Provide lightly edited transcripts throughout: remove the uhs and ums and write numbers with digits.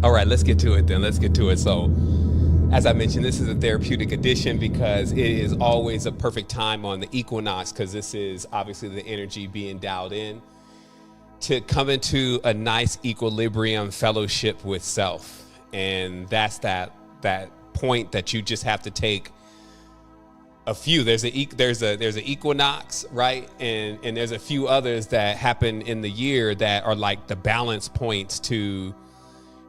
All right, let's get to it then. Let's get to it. So, as I mentioned, this is a therapeutic edition because it is always a perfect time on the equinox, because this is obviously the energy being dialed in to come into a nice equilibrium fellowship with self. And that's that point that you just have to take a few. There's an equinox, right? And there's a few others that happen in the year that are like the balance points to,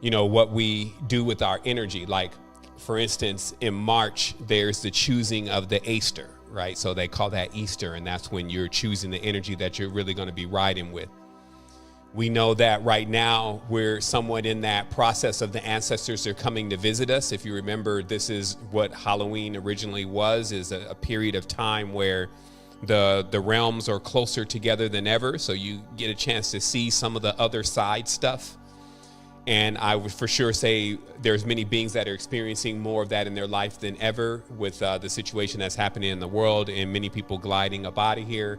what we do with our energy. Like, for instance, in March, there's the choosing of the Easter, right? So they call that Easter, and that's when you're choosing the energy that you're really going to be riding with. We know that right now we're somewhat in that process of the ancestors are coming to visit us. If you remember, this is what Halloween originally was, is a period of time where the realms are closer together than ever. So you get a chance to see some of the other side stuff. And I would for sure say there's many beings that are experiencing more of that in their life than ever with the situation that's happening in the world and many people gliding up out of here.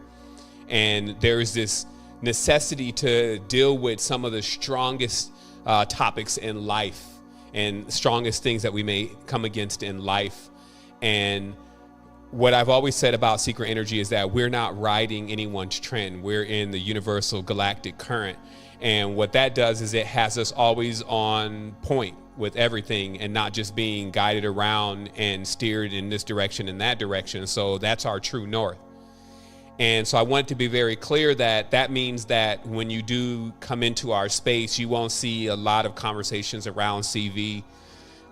And there's this necessity to deal with some of the strongest topics in life and strongest things that we may come against in life. And what I've always said about secret energy is that we're not riding anyone's trend. We're in the universal galactic current. And what that does is it has us always on point with everything and not just being guided around and steered in this direction and that direction. So that's our true north. And so I want it to be very clear that means that when you do come into our space, you won't see a lot of conversations around CV.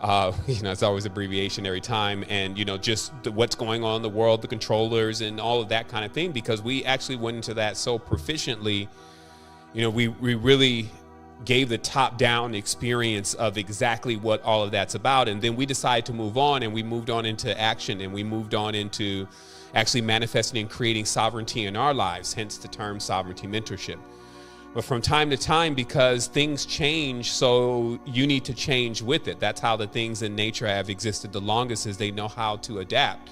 It's always abbreviation every time. And, just what's going on in the world, the controllers and all of that kind of thing, because we actually went into that so proficiently. We really gave the top-down experience of exactly what all of that's about. And then we decided to move on, and we moved on into action, and we moved on into actually manifesting and creating sovereignty in our lives, hence the term sovereignty mentorship. But from time to time, because things change, so you need to change with it. That's how the things in nature have existed the longest, is they know how to adapt.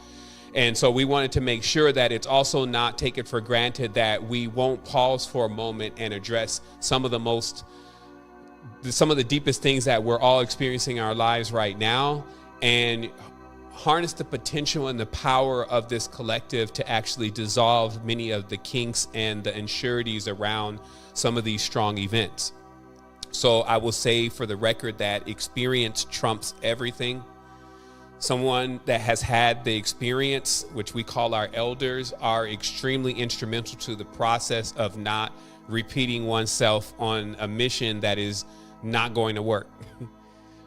And so we wanted to make sure that it's also not taken for granted that we won't pause for a moment and address some of the deepest things that we're all experiencing in our lives right now, and harness the potential and the power of this collective to actually dissolve many of the kinks and the insecurities around some of these strong events. So I will say for the record that experience trumps everything. Someone that has had the experience, which we call our elders, are extremely instrumental to the process of not repeating oneself on a mission that is not going to work.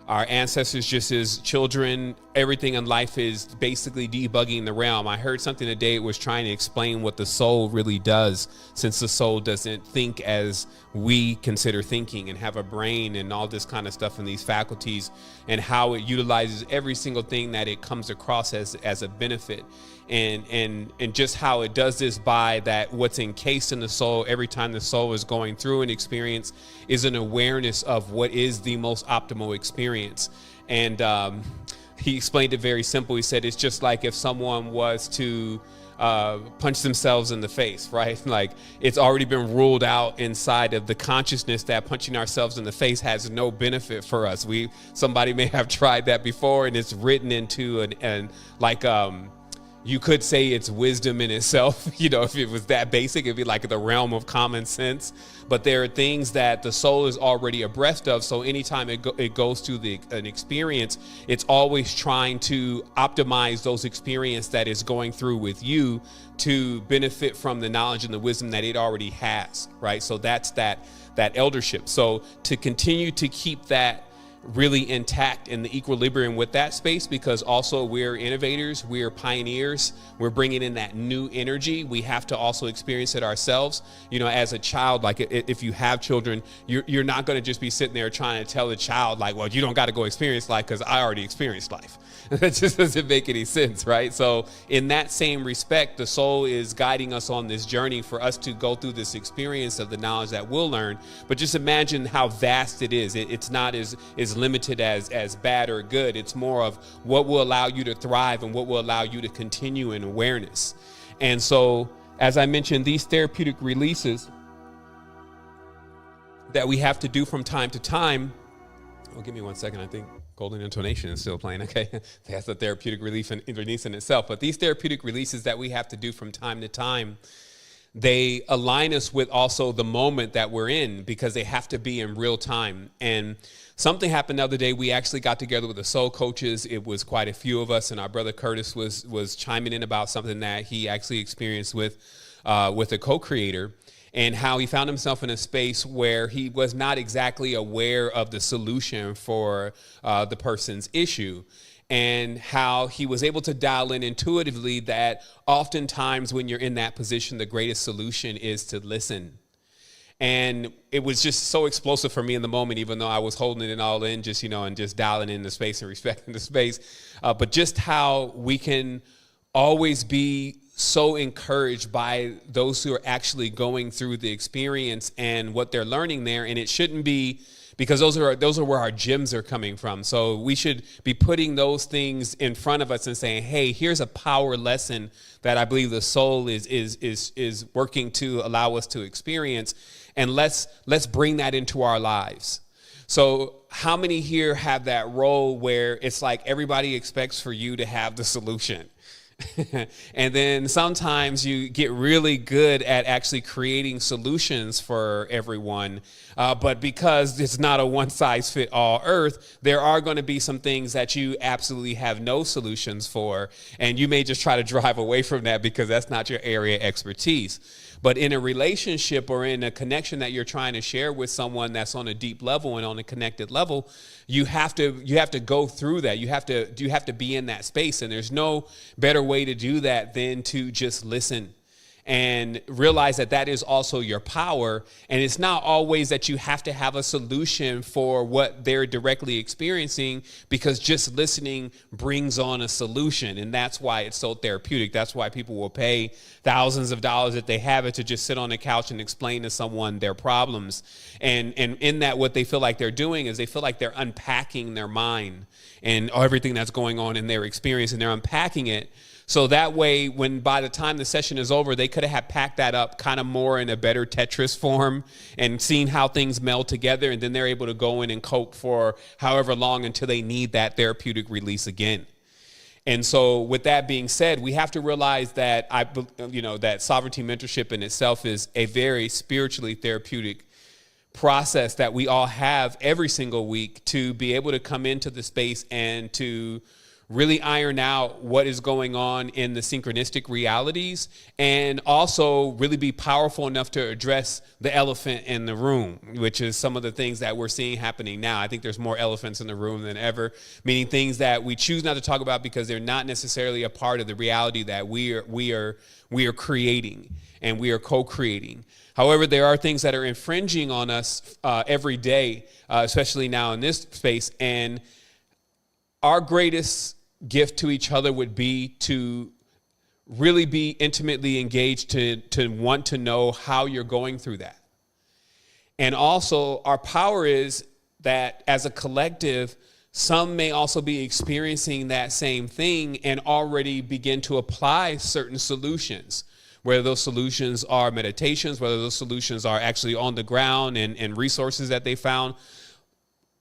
Our ancestors, just as children, everything in life is basically debugging the realm. I heard something today, it was trying to explain what the soul really does, since the soul doesn't think as we consider thinking and have a brain and all this kind of stuff and these faculties, and how it utilizes every single thing that it comes across as a benefit. And just how it does this by that what's encased in the soul every time the soul is going through an experience is an awareness of what is the most optimal experience. And he explained it very simple. He said it's just like if someone was to punch themselves in the face, right? Like, it's already been ruled out inside of the consciousness that punching ourselves in the face has no benefit for us. Somebody may have tried that before, and it's written into you could say it's wisdom in itself. If it was that basic, it'd be like the realm of common sense. But there are things that the soul is already abreast of. So anytime it goes through an experience, it's always trying to optimize those experiences that it's going through with you to benefit from the knowledge and the wisdom that it already has, right? So that's that eldership. So to continue to keep that really intact in the equilibrium with that space, because also we're innovators, we're pioneers, we're bringing in that new energy. We have to also experience it ourselves. As a child, like if you have children, you're not going to just be sitting there trying to tell the child like, well, you don't got to go experience life because I already experienced life. That just doesn't make any sense, right? So in that same respect, the soul is guiding us on this journey for us to go through this experience of the knowledge that we'll learn. But just imagine how vast it is. It's not as limited as bad or good. It's more of what will allow you to thrive and what will allow you to continue in awareness. And so, as I mentioned, these therapeutic releases that we have to do from time to time, Oh, give me 1 second. I think Golden Intonation is still playing. Okay. That's a therapeutic release in itself. But these therapeutic releases that we have to do from time to time, they align us with also the moment that we're in, because they have to be in real time. And something happened the other day. We actually got together with the soul coaches. It was quite a few of us, and our brother Curtis was chiming in about something that he actually experienced with a co-creator, and how he found himself in a space where he was not exactly aware of the solution for the person's issue, and how he was able to dial in intuitively that oftentimes when you're in that position, the greatest solution is to listen. And it was just so explosive for me in the moment, even though I was holding it all in, just, and just dialing in the space and respecting the space. But just how we can always be so encouraged by those who are actually going through the experience and what they're learning there. And it shouldn't be, because those are where our gems are coming from. So we should be putting those things in front of us and saying, hey, here's a power lesson that I believe the soul is working to allow us to experience. And let's bring that into our lives. So how many here have that role where it's like everybody expects for you to have the solution? And then sometimes you get really good at actually creating solutions for everyone. But because it's not a one size fit all earth, there are going to be some things that you absolutely have no solutions for. And you may just try to drive away from that because that's not your area of expertise. But in a relationship or in a connection that you're trying to share with someone that's on a deep level and on a connected level, you have to go through that. You have to be in that space. And there's no better way to do that than to just listen and realize that that is also your power. And it's not always that you have to have a solution for what they're directly experiencing, because just listening brings on a solution. And that's why it's so therapeutic. That's why people will pay thousands of dollars if they have it to just sit on the couch and explain to someone their problems. And in that, what they feel like they're doing is they feel like they're unpacking their mind and everything that's going on in their experience, and they're unpacking it. So that way, when by the time the session is over, they could have packed that up kind of more in a better Tetris form and seen how things meld together. And then they're able to go in and cope for however long until they need that therapeutic release again. And so with that being said, we have to realize that that sovereignty mentorship in itself is a very spiritually therapeutic process that we all have every single week to be able to come into the space and to really iron out what is going on in the synchronistic realities, and also really be powerful enough to address the elephant in the room, which is some of the things that we're seeing happening now. I think there's more elephants in the room than ever, meaning things that we choose not to talk about because they're not necessarily a part of the reality that we are creating and we are co-creating. However, there are things that are infringing on us every day, especially now in this space. And our greatest gift to each other would be to really be intimately engaged, to want to know how you're going through that. And also, our power is that as a collective, some may also be experiencing that same thing and already begin to apply certain solutions, whether those solutions are meditations, whether those solutions are actually on the ground and resources that they found.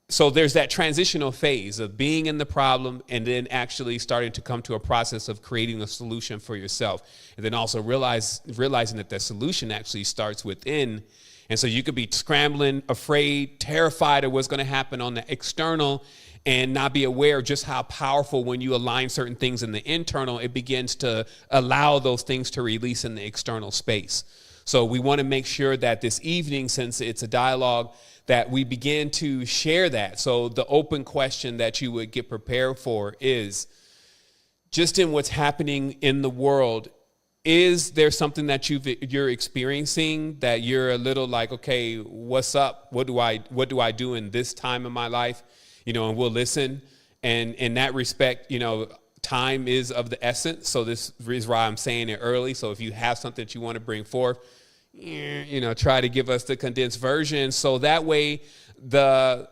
So there's that transitional phase of being in the problem and then actually starting to come to a process of creating a solution for yourself. And then also realizing that the solution actually starts within. And so you could be scrambling, afraid, terrified of what's going to happen on the external and not be aware of just how powerful, when you align certain things in the internal, it begins to allow those things to release in the external space. So we want to make sure that this evening, since it's a dialogue, that we begin to share that. So the open question that you would get prepared for is, just in what's happening in the world, is there something that you're experiencing that you're a little like, okay, what's up? What do I do in this time of my life? And we'll listen. And in that respect, time is of the essence. So this is why I'm saying it early. So if you have something that you want to bring forth, try to give us the condensed version, so that way the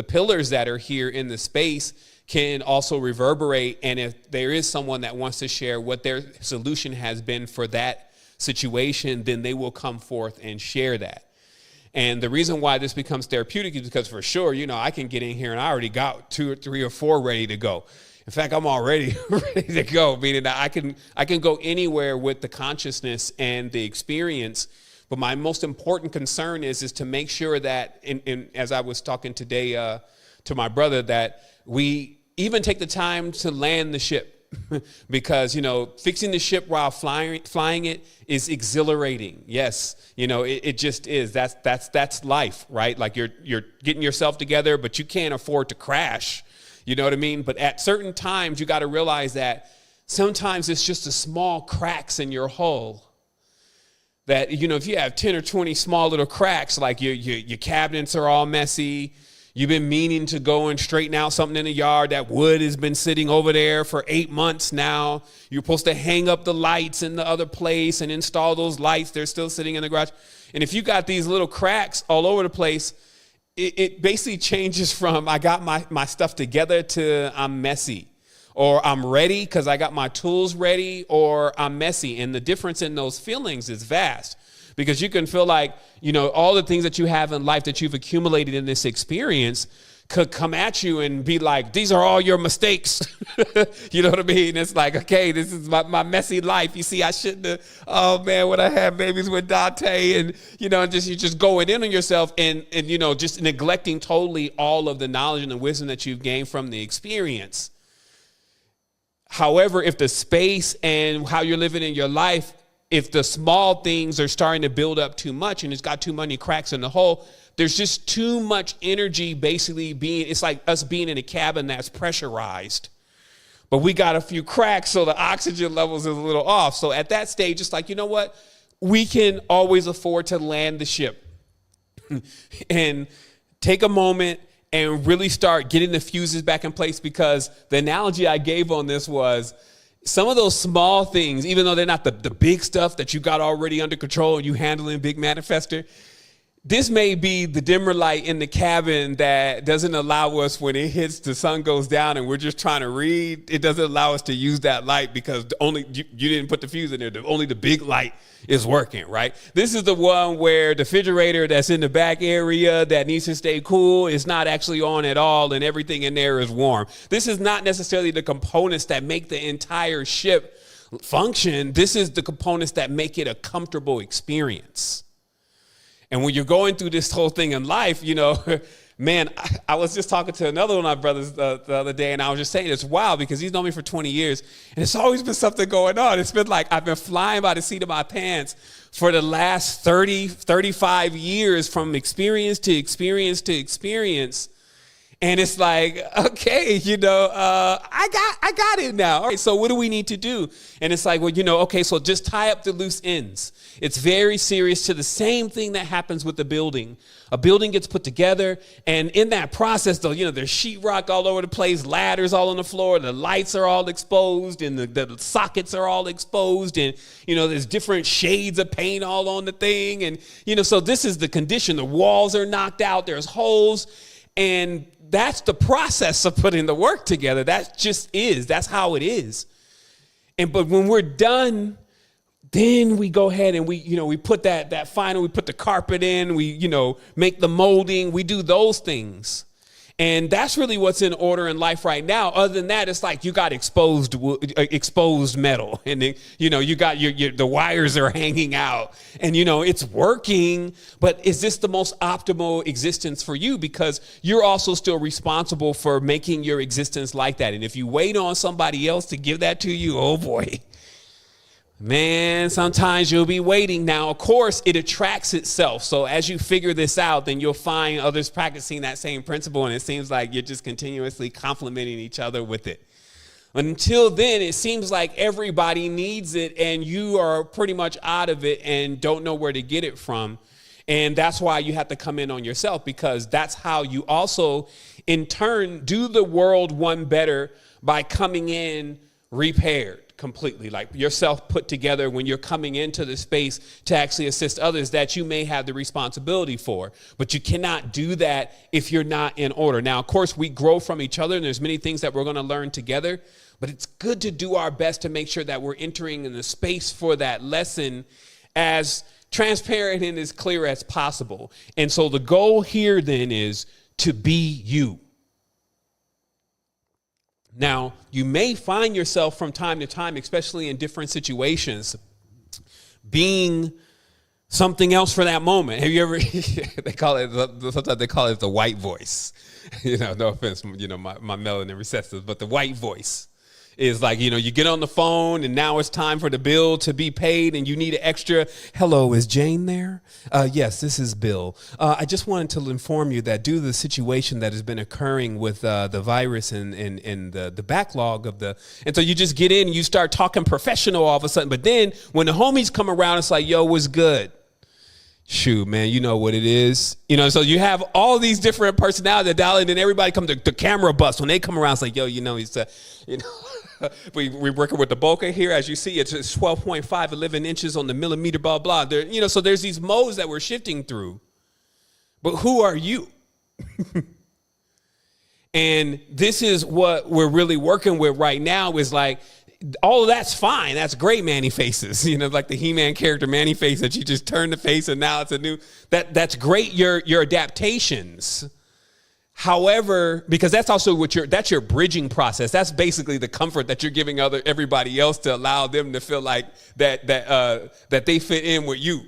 pillars that are here in the space can also reverberate. And if there is someone that wants to share what their solution has been for that situation, then they will come forth and share that. And the reason why this becomes therapeutic is because for sure, I can get in here and I already got 2 or 3 or 4 ready to go. In fact, I'm already ready to go, meaning that I can go anywhere with the consciousness and the experience. But my most important concern is to make sure that, as I was talking today to my brother, that we even take the time to land the ship. Because, fixing the ship while flying it is exhilarating. Yes, it just is. That's life, right? Like you're getting yourself together, but you can't afford to crash. You know what I mean? But at certain times, you got to realize that sometimes it's just the small cracks in your hull. That, if you have 10 or 20 small little cracks, like your cabinets are all messy. You've been meaning to go and straighten out something in the yard. That wood has been sitting over there for 8 months now. You're supposed to hang up the lights in the other place and install those lights. They're still sitting in the garage. And if you got these little cracks all over the place, it basically changes from I got my stuff together to I'm messy. Or I'm ready because I got my tools ready, or I'm messy. And the difference in those feelings is vast. Because you can feel like, all the things that you have in life that you've accumulated in this experience could come at you and be like, these are all your mistakes. You know what I mean? It's like, okay, this is my messy life. You see, I shouldn't have, oh man, when I had babies with Dante and, you're just going in on yourself and just neglecting totally all of the knowledge and the wisdom that you've gained from the experience. However, if the space and how you're living in your life, if the small things are starting to build up too much and it's got too many cracks in the hole, there's just too much energy basically it's like us being in a cabin that's pressurized. But we got a few cracks, so the oxygen levels is a little off. So at that stage, it's like, you know what? We can always afford to land the ship and take a moment and really start getting the fuses back in place, because the analogy I gave on this was, some of those small things, even though they're not the big stuff that you got already under control and you handling big manifester, this may be the dimmer light in the cabin that doesn't allow us, when it hits, the sun goes down and we're just trying to read, it doesn't allow us to use that light because you didn't put the fuse in there. Only the big light is working, right? This is the one where the refrigerator that's in the back area that needs to stay cool is not actually on at all and everything in there is warm. This is not necessarily the components that make the entire ship function. This is the components that make it a comfortable experience. And when you're going through this whole thing in life, man, I was just talking to another one of my brothers the other day, and I was just saying it's wild because he's known me for 20 years, and it's always been something going on. It's been like I've been flying by the seat of my pants for the last 30, 35 years, from experience to experience to experience. And it's like, okay, I got it now. All right, so what do we need to do? And it's like, well, okay, so just tie up the loose ends. It's very serious to the same thing that happens with the building. A building gets put together, and in that process, though, there's sheetrock all over the place, ladders all on the floor, the lights are all exposed, and the sockets are all exposed, and, there's different shades of paint all on the thing. And, so this is the condition. The walls are knocked out, there's holes, and that's the process of putting the work together. That's how it is. But when we're done, then we go ahead and we put that final, we put the carpet in, we, make the molding, we do those things. And that's really what's in order in life right now. Other than that, it's like you got exposed metal, and then, you got the wires are hanging out, and it's working. But is this the most optimal existence for you? Because you're also still responsible for making your existence like that. And if you wait on somebody else to give that to you, oh boy. Man, sometimes you'll be waiting. Now, of course, it attracts itself. So as you figure this out, then you'll find others practicing that same principle. And it seems like you're just continuously complimenting each other with it. Until then, it seems like everybody needs it and you are pretty much out of it and don't know where to get it from. And that's why you have to come in on yourself, because that's how you also, in turn, do the world one better, by coming in repaired completely, like yourself put together when you're coming into the space to actually assist others that you may have the responsibility for. But you cannot do that if you're not in order. Now, of course, we grow from each other, and there's many things that we're going to learn together, but it's good to do our best to make sure that we're entering in the space for that lesson as transparent and as clear as possible. And so the goal here then is to be you. Now, you may find yourself from time to time, especially in different situations, being something else for that moment. Have you ever, sometimes they call it the white voice. No offense, my melanin recessive, but the white voice is like, you get on the phone and now it's time for the bill to be paid and you need an extra. Hello, is Jane there? Yes, this is Bill. I just wanted to inform you that due to the situation that has been occurring with the virus and the backlog of and so you just get in and you start talking professional all of a sudden. But then when the homies come around, it's like, yo, what's good? Shoot, man, you know what it is. So you have all these different personalities that dial in, and everybody come to the camera bust. When they come around, it's like, yo, he's, we're working with the bokeh here. As you see, it's 12.5, 11 inches on the millimeter, blah, blah. There, so there's these modes that we're shifting through. But who are you? And this is what we're really working with right now is like, all of that's fine. That's great, Manny faces. Like the He-Man character Manny face that you just turn the face and now it's a new, that's great. Your adaptations. However, because that's also that's your bridging process. That's basically the comfort that you're giving everybody else to allow them to feel like that they fit in with you.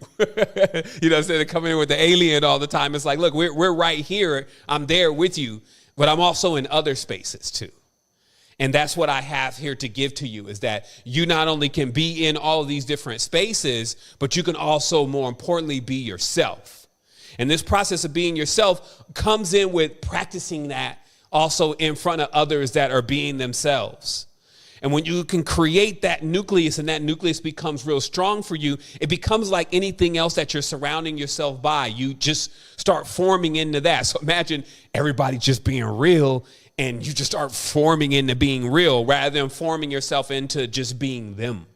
Instead of coming in with the alien all the time, it's like, look, we're right here. I'm there with you, but I'm also in other spaces too. And that's what I have here to give to you is that you not only can be in all of these different spaces, but you can also, more importantly, be yourself. And this process of being yourself comes in with practicing that also in front of others that are being themselves. And when you can create that nucleus and that nucleus becomes real strong for you, it becomes like anything else that you're surrounding yourself by. You just start forming into that. So imagine everybody just being real and you just start forming into being real rather than forming yourself into just being them.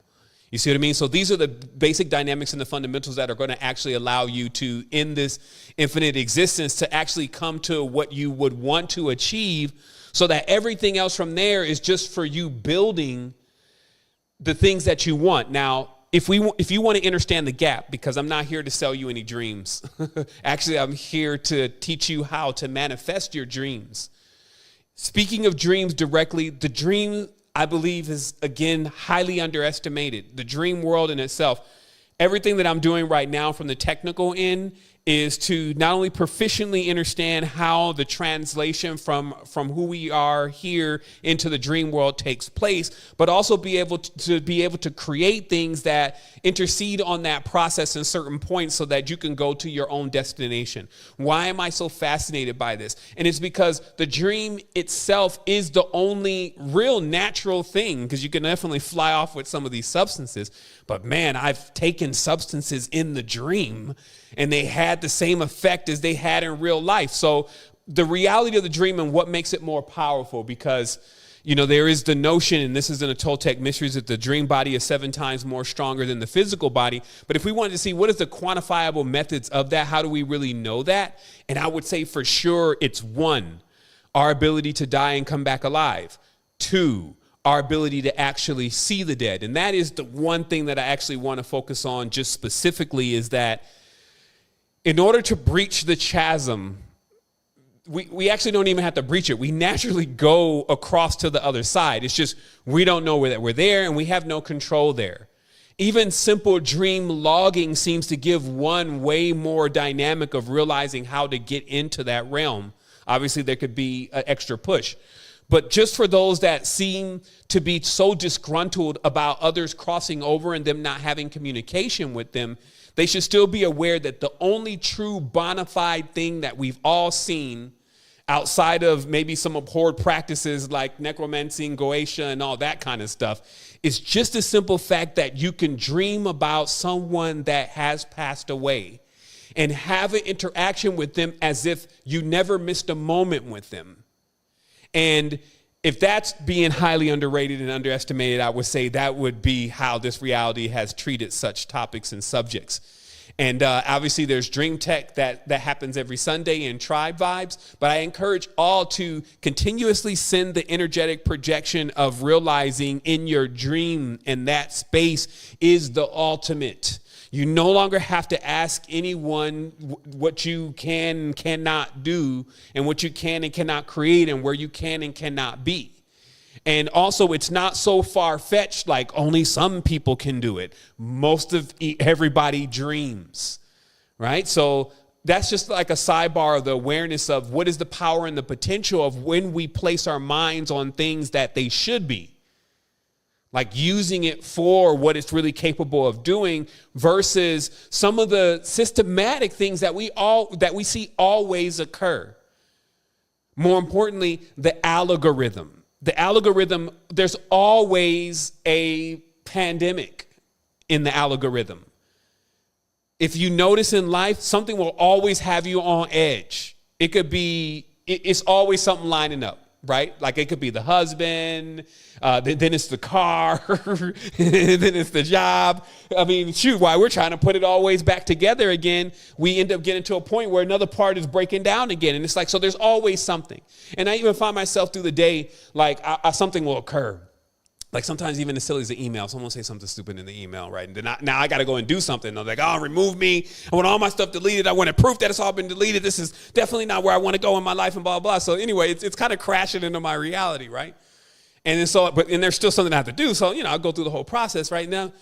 You see what I mean? So these are the basic dynamics and the fundamentals that are going to actually allow you to, in this infinite existence, to actually come to what you would want to achieve so that everything else from there is just for you building the things that you want. Now, if you want to understand the gap, because I'm not here to sell you any dreams. Actually, I'm here to teach you how to manifest your dreams. Speaking of dreams directly, the dream, I believe, is, again, highly underestimated. The dream world in itself. Everything that I'm doing right now from the technical end is to not only proficiently understand how the translation from who we are here into the dream world takes place, but also be able to create things that intercede on that process in certain points so that you can go to your own destination. Why am I so fascinated by this? And it's because the dream itself is the only real natural thing, because you can definitely fly off with some of these substances. But man, I've taken substances in the dream and they had the same effect as they had in real life. So the reality of the dream and what makes it more powerful, because, there is the notion, and this is in the Toltec mysteries, that the dream body is 7 times more stronger than the physical body. But if we wanted to see what is the quantifiable methods of that, how do we really know that? And I would say for sure it's 1, our ability to die and come back alive. 2, our ability to actually see the dead. And that is the one thing that I actually want to focus on just specifically, is that in order to breach the chasm, we actually don't even have to breach it. We naturally go across to the other side. It's just we don't know that we're there and we have no control there. Even simple dream logging seems to give one way more dynamic of realizing how to get into that realm. Obviously, there could be an extra push. But just for those that seem to be so disgruntled about others crossing over and them not having communication with them, they should still be aware that the only true bona fide thing that we've all seen outside of maybe some abhorred practices like necromancy, Goetia, and all that kind of stuff is just the simple fact that you can dream about someone that has passed away and have an interaction with them as if you never missed a moment with them. And if that's being highly underrated and underestimated, I would say that would be how this reality has treated such topics and subjects. And obviously there's dream tech that happens every Sunday in Tribe Vibes, but I encourage all to continuously send the energetic projection of realizing in your dream, and that space is the ultimate. You no longer have to ask anyone what you can and cannot do, and what you can and cannot create, and where you can and cannot be. And also, it's not so far-fetched like only some people can do it. Most of everybody dreams, right? So that's just like a sidebar of the awareness of what is the power and the potential of when we place our minds on things that they should be. Like using it for what it's really capable of doing versus some of the systematic things that we see always occur. More importantly, the algorithm. The algorithm, there's always a pandemic in the algorithm. If you notice in life, something will always have you on edge. It could be, it's always something lining up, right? Like it could be the husband, then it's the car, then it's the job. I mean, shoot, while we're trying to put it always back together again, we end up getting to a point where another part is breaking down again. And it's like, so there's always something. And I even find myself through the day, like something will occur. Like sometimes even as silly as the email, someone will say something stupid in the email, right? And then now I got to go and do something. They're like, oh, remove me. I want all my stuff deleted. I want proof that it's all been deleted. This is definitely not where I want to go in my life and blah, blah. So anyway, it's kind of crashing into my reality, right? And then and there's still something I have to do. So, I'll go through the whole process right now.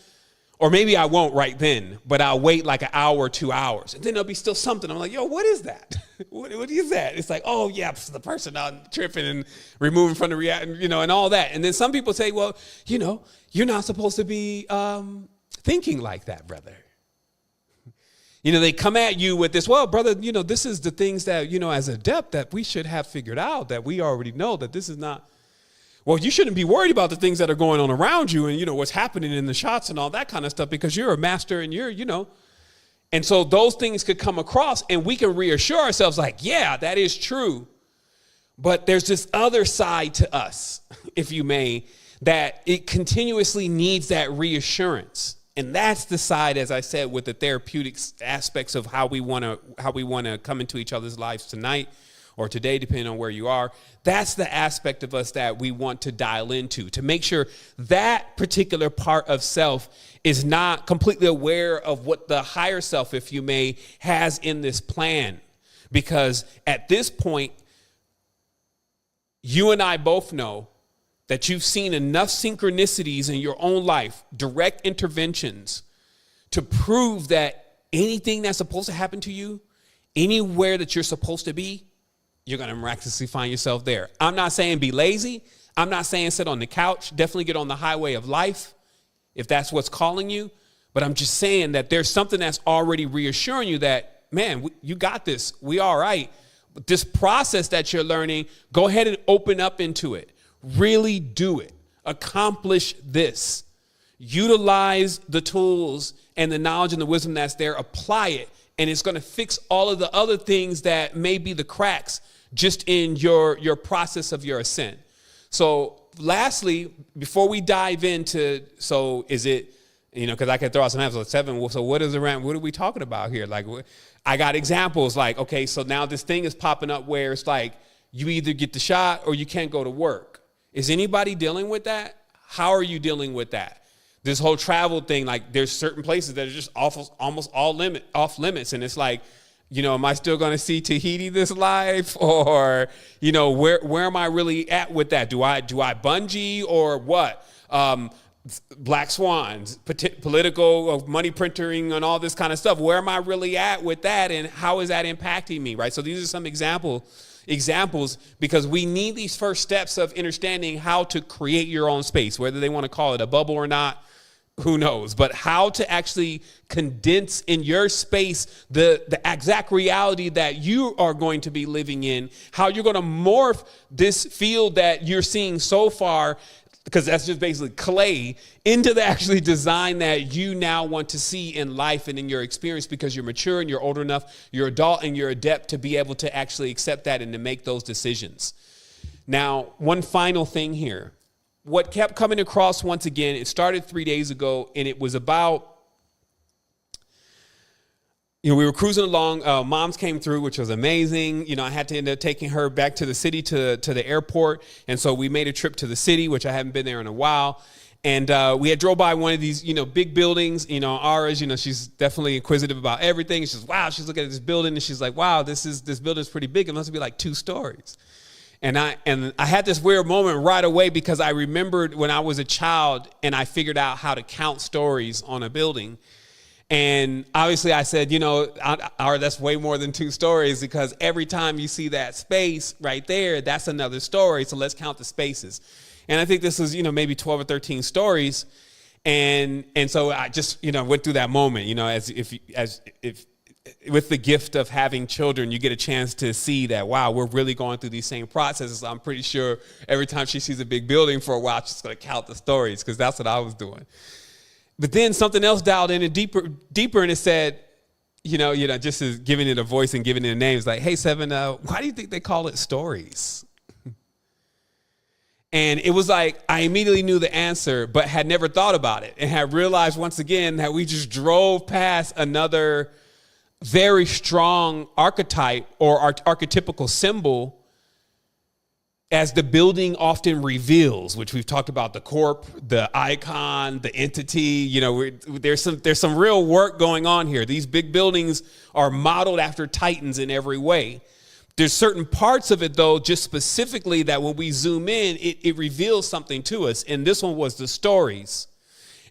Or maybe I won't right then, but I'll wait like an hour or 2 hours. And then there'll be still something. I'm like, yo, what is that? what is that? It's like, oh, yeah, it's the person out tripping and removing from the reality, and all that. And then some people say, well, you're not supposed to be thinking like that, brother. They come at you with this, well, brother, this is the things that, as an adept that we should have figured out, that we already know that this is not. Well, you shouldn't be worried about the things that are going on around you and, what's happening in the shots and all that kind of stuff because you're a master and you're. And so those things could come across and we can reassure ourselves like, yeah, that is true. But there's this other side to us, if you may, that it continuously needs that reassurance. And that's the side, as I said, with the therapeutic aspects of how we want to come into each other's lives tonight or today, depending on where you are. That's the aspect of us that we want to dial into, to make sure that particular part of self is not completely aware of what the higher self, if you may, has in this plan. Because at this point, you and I both know that you've seen enough synchronicities in your own life, direct interventions, to prove that anything that's supposed to happen to you, anywhere that you're supposed to be, you're going to miraculously find yourself there. I'm not saying be lazy. I'm not saying sit on the couch. Definitely get on the highway of life if that's what's calling you. But I'm just saying that there's something that's already reassuring you that, man, you got this. We all right. But this process that you're learning, go ahead and open up into it. Really do it. Accomplish this. Utilize the tools and the knowledge and the wisdom that's there. Apply it. And it's going to fix all of the other things that may be the cracks just in your process of your ascent. So lastly, before we dive into, so is it, because I can throw out some examples. 7, so what are we talking about here? Like, I got examples like, okay, so now this thing is popping up where it's like, you either get the shot or you can't go to work. Is anybody dealing with that? How are you dealing with that? This whole travel thing, like there's certain places that are just almost off limits. And it's like, am I still going to see Tahiti this life? Or, where am I really at with that? Do I bungee or what? Black swans, political money printing and all this kind of stuff. Where am I really at with that? And how is that impacting me? Right. So these are some examples, because we need these first steps of understanding how to create your own space, whether they want to call it a bubble or not. Who knows? But how to actually condense in your space the exact reality that you are going to be living in, how you're going to morph this field that you're seeing so far, because that's just basically clay, into the actually design that you now want to see in life and in your experience, because you're mature and you're old enough, you're adult and you're adept to be able to actually accept that and to make those decisions. Now, one final thing here. What kept coming across once again, it started 3 days ago, and it was about, we were cruising along. Moms came through, which was amazing. I had to end up taking her back to the city to the airport. And so we made a trip to the city, which I haven't been there in a while. And we had drove by one of these, big buildings, ours, she's definitely inquisitive about everything. She's, wow, she's looking at this building and she's like, wow, this building's pretty big. It must be like 2 stories. And I had this weird moment right away because I remembered when I was a child and I figured out how to count stories on a building. And obviously I said, that's way more than 2 stories, because every time you see that space right there, that's another story. So let's count the spaces. And I think this was, maybe 12 or 13 stories. And so I just, went through that moment, as if with the gift of having children, you get a chance to see that, wow, we're really going through these same processes. I'm pretty sure every time she sees a big building for a while, she's going to count the stories, because that's what I was doing. But then something else dialed in and deeper, and it said, just as giving it a voice and giving it a name, it's like, hey, Seven, why do you think they call it stories? And it was like, I immediately knew the answer, but had never thought about it, and had realized once again that we just drove past another very strong archetype or archetypical symbol, as the building often reveals, which we've talked about, the corp, the icon, the entity. There's some real work going on here. These big buildings are modeled after titans in every way. There's certain parts of it, though, just specifically, that when we zoom in, it reveals something to us. And this one was the stories.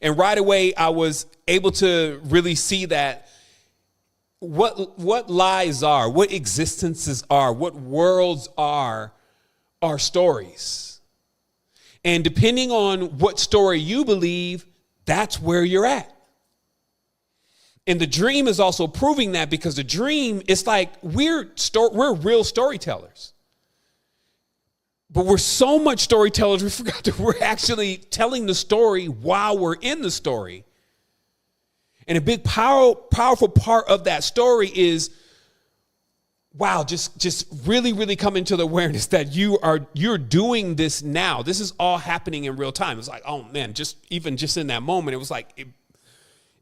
And right away, I was able to really see that what lives are, what existences are, what worlds are stories. And depending on what story you believe, that's where you're at. And the dream is also proving that, because the dream, it's like we're real storytellers. But we're so much storytellers, we forgot that we're actually telling the story while we're in the story. And a big powerful part of that story is, wow, just really, really come into the awareness that you're doing this now. This is all happening in real time. It's like, oh man, just in that moment, it was like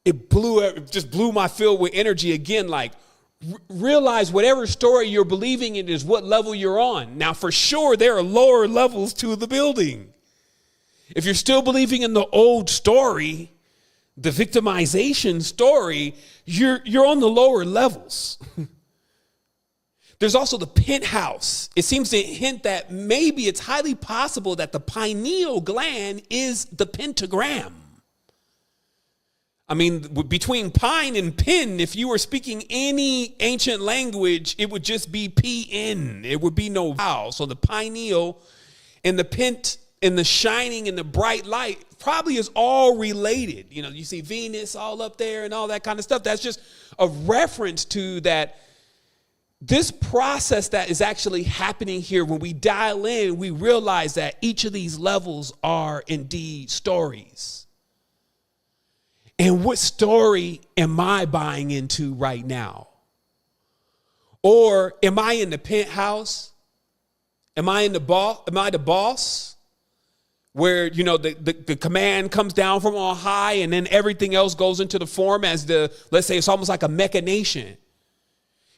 it blew my field with energy again. Like, realize whatever story you're believing in is what level you're on. Now, for sure, there are lower levels to the building. If you're still believing in the old story, the victimization story, you're on the lower levels. There's also the penthouse. It seems to hint that maybe it's highly possible that the pineal gland is the pentagram. I mean, between pine and pin, if you were speaking any ancient language, it would just be PN. It would be no vowel. So the pineal and the pent and the shining and the bright light probably is all related. You see Venus all up there and all that kind of stuff. That's just a reference to that. This process that is actually happening here, when we dial in, we realize that each of these levels are indeed stories. And what story am I buying into right now? Or am I in the penthouse? Am I the boss? Where, the command comes down from on high, and then everything else goes into the form as let's say it's almost like a machination.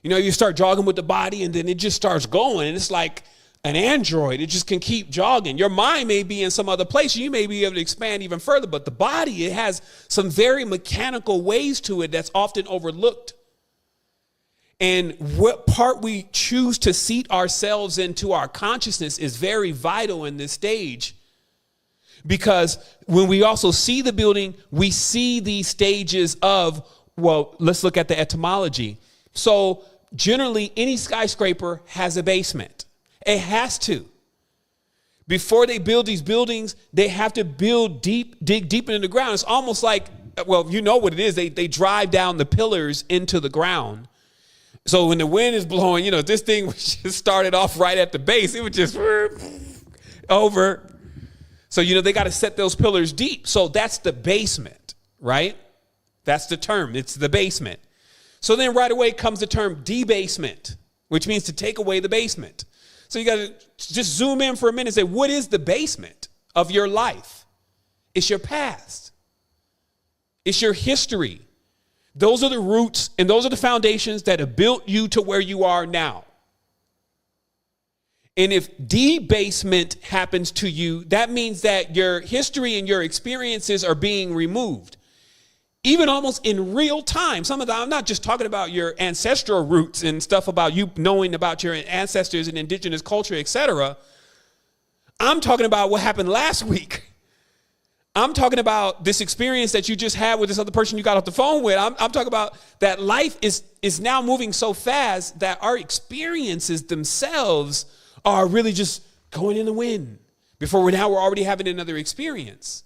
You start jogging with the body, and then it just starts going, and it's like an android. It just can keep jogging. Your mind may be in some other place. You may be able to expand even further, but the body, it has some very mechanical ways to it that's often overlooked. And what part we choose to seat ourselves into our consciousness is very vital in this stage. Because when we also see the building, we see these stages of, well, let's look at the etymology. So generally, any skyscraper has a basement. It has to. Before they build these buildings, they have to dig deep into the ground. It's almost like, well, you know what it is. They drive down the pillars into the ground. So when the wind is blowing, this thing just started off right at the base. It would just over. So, they got to set those pillars deep. So that's the basement, right? That's the term. It's the basement. So then right away comes the term debasement, which means to take away the basement. So you got to just zoom in for a minute and say, what is the basement of your life? It's your past. It's your history. Those are the roots and those are the foundations that have built you to where you are now. And if debasement happens to you, that means that your history and your experiences are being removed, even almost in real time. Some of that, I'm not just talking about your ancestral roots and stuff about you knowing about your ancestors and indigenous culture, etc. I'm talking about what happened last week. I'm talking about this experience that you just had with this other person you got off the phone with. I'm talking about that life is now moving so fast that our experiences themselves are really just going in the wind before we're already having another experience.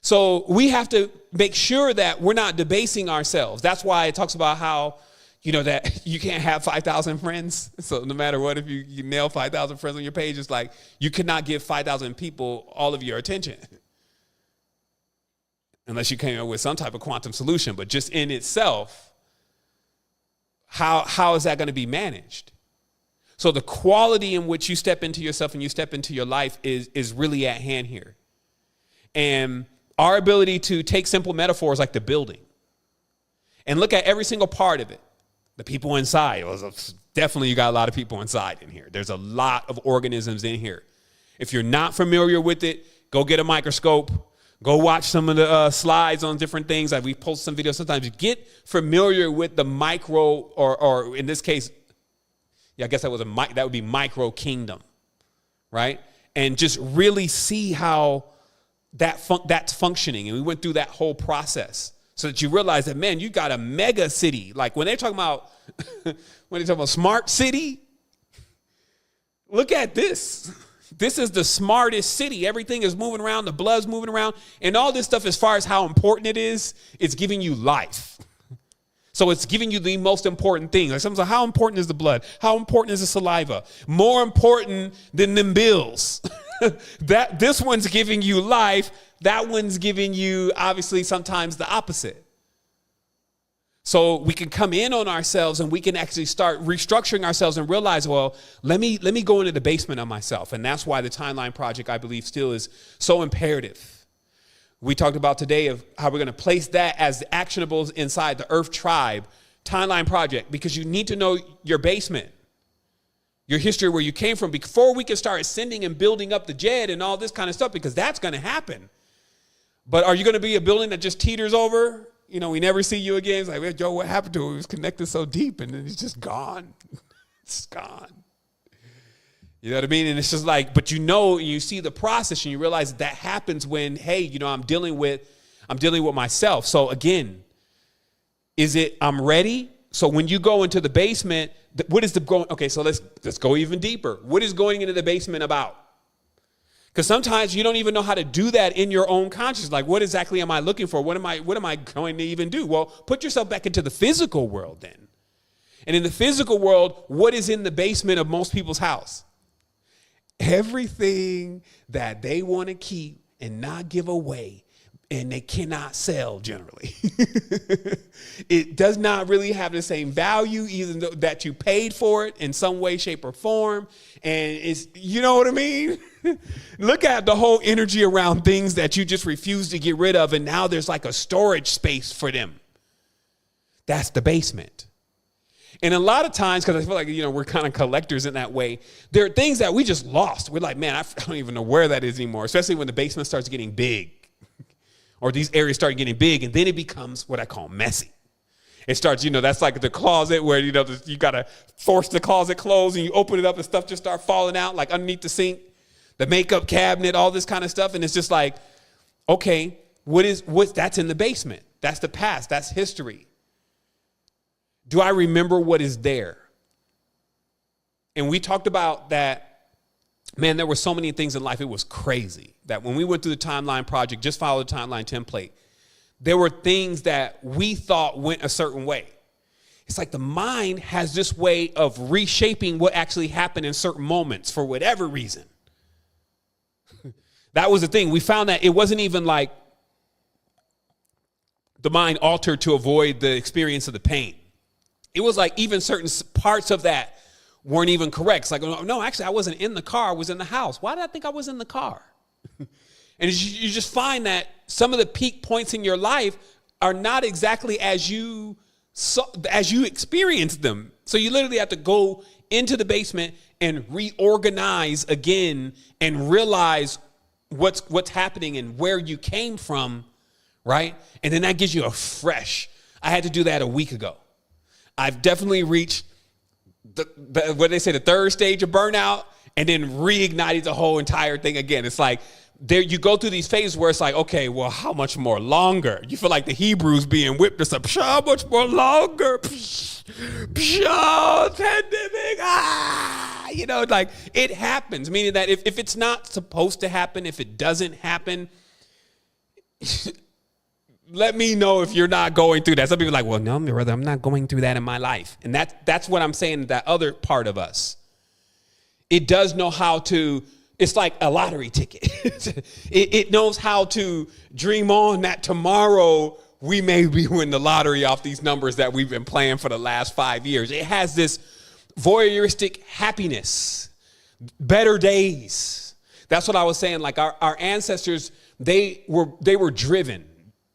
So we have to make sure that we're not debasing ourselves. That's why it talks about how, that you can't have 5,000 friends. So no matter what, if you nail 5,000 friends on your page, it's like you cannot give 5,000 people all of your attention. Unless you came up with some type of quantum solution. But just in itself, how is that going to be managed? So the quality in which you step into yourself and you step into your life is really at hand here. And our ability to take simple metaphors like the building and look at every single part of it. The people inside, definitely you got a lot of people inside in here. There's a lot of organisms in here. If you're not familiar with it, go get a microscope. Go watch some of the slides on different things. Like we post some videos sometimes. Get familiar with the micro, or in this case, I guess that would be micro kingdom, right? And just really see how that's functioning. And we went through that whole process. So that you realize that, man, you got a mega city. Like when they're talking about smart city, look at this. This is the smartest city. Everything is moving around. The blood's moving around. And all this stuff, as far as how important it is, it's giving you life. So it's giving you the most important thing. Like someone's like, how important is the blood? How important is the saliva? More important than them bills. This one's giving you life. That one's giving you, obviously, sometimes the opposite. So we can come in on ourselves and we can actually start restructuring ourselves and realize, well, let me go into the basement of myself. And that's why the Timeline Project, I believe, still is so imperative. We talked about today of how we're going to place that as the actionables inside the Earth Tribe Timeline Project, because you need to know your basement, your history, where you came from, before we can start ascending and building up the Jed and all this kind of stuff, because that's going to happen. But are you going to be a building that just teeters over? We never see you again. It's like, well, Joe, what happened to it? It was connected so deep, and then it's just gone. It's gone. You know what I mean? And it's just like, but you see the process, and you realize that happens when, hey, I'm dealing with myself. So again, is it I'm ready? So when you go into the basement, what is the going? Okay, so let's go even deeper. What is going into the basement about? Because sometimes you don't even know how to do that in your own consciousness. Like, what exactly am I looking for? What am I going to even do? Well, put yourself back into the physical world then. And in the physical world, what is in the basement of most people's house? Everything that they want to keep and not give away, and they cannot sell generally. It does not really have the same value, even though that you paid for it in some way, shape, or form. And it's, you know what I mean? Look at the whole energy around things that you just refuse to get rid of, and now there's like a storage space for them. That's the basement. And a lot of times, because I feel like, we're kind of collectors in that way, there are things that we just lost. We're like, man, I don't even know where that is anymore, especially when the basement starts getting big. Or these areas start getting big, and then it becomes what I call messy. It starts, that's like the closet where, you got to force the closet closed, and you open it up and stuff just start falling out, like underneath the sink, the makeup cabinet, all this kind of stuff. And it's just like, okay, that's in the basement. That's the past. That's history. Do I remember what is there? And we talked about that. Man, there were so many things in life. It was crazy that when we went through the Timeline Project, just follow the timeline template, there were things that we thought went a certain way. It's like the mind has this way of reshaping what actually happened in certain moments for whatever reason. That was the thing. We found that it wasn't even like the mind altered to avoid the experience of the pain. It was like even certain parts of that weren't even correct. It's like, no, actually, I wasn't in the car. I was in the house. Why did I think I was in the car? And you just find that some of the peak points in your life are not exactly as you experienced them. So you literally have to go into the basement and reorganize again and realize what's happening and where you came from, right? And then that gives you a fresh. I had to do that a week ago. I've definitely reached what they say, the third stage of burnout, and then reignited the whole entire thing again. It's like there you go through these phases where it's like, okay, well, how much more longer? You feel like the Hebrews being whipped. It's like, how much more longer? You know, like it happens, meaning that if it's not supposed to happen, if it doesn't happen, let me know if you're not going through that. Some people are like, well, no, brother, I'm not going through that in my life. And that's what I'm saying, that other part of us. It does know how to, it's like a lottery ticket. It knows how to dream on that tomorrow we may be win the lottery off these numbers that we've been playing for the last 5 years. It has this voyeuristic happiness, better days. That's what I was saying. Like our ancestors, they were driven.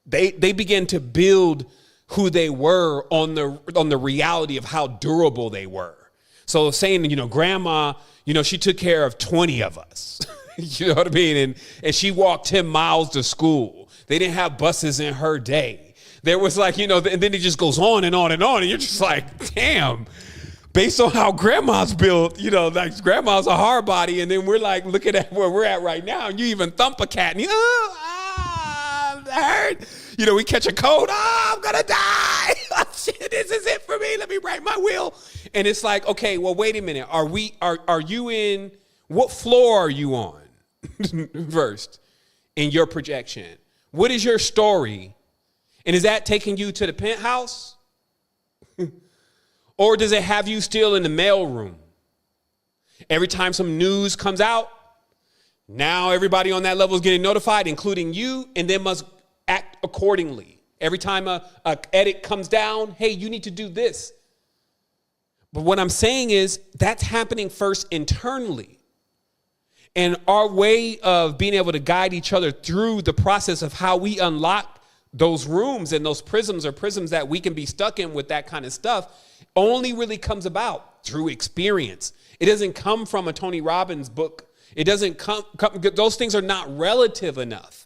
They began to build who they were on the reality of how durable they were. So saying, you know, grandma, you know, she took care of 20 of us. You know what I mean? And she walked 10 miles to school. They didn't have buses in her day. There was like, you know, and then it just goes on and on and on. And you're just like, damn, based on how grandma's built, you know, like grandma's a hard body. And then we're like looking at where we're at right now. And you even thump a cat and you, hurt. You know, we catch a cold. Oh, I'm going to die. Oh, shit, this is it for me. Let me write my will. And it's like, okay, well, wait a minute. Are you in, what floor are you on first in your projection? What is your story? And is that taking you to the penthouse? Or does it have you still in the mailroom? Every time some news comes out, now everybody on that level is getting notified, including you, and then must act accordingly. Every time a edit comes down, hey, you need to do this. But what I'm saying is that's happening first internally. And our way of being able to guide each other through the process of how we unlock those rooms and those prisms that we can be stuck in with that kind of stuff only really comes about through experience. It doesn't come from a Tony Robbins book. It doesn't come those things are not relative enough.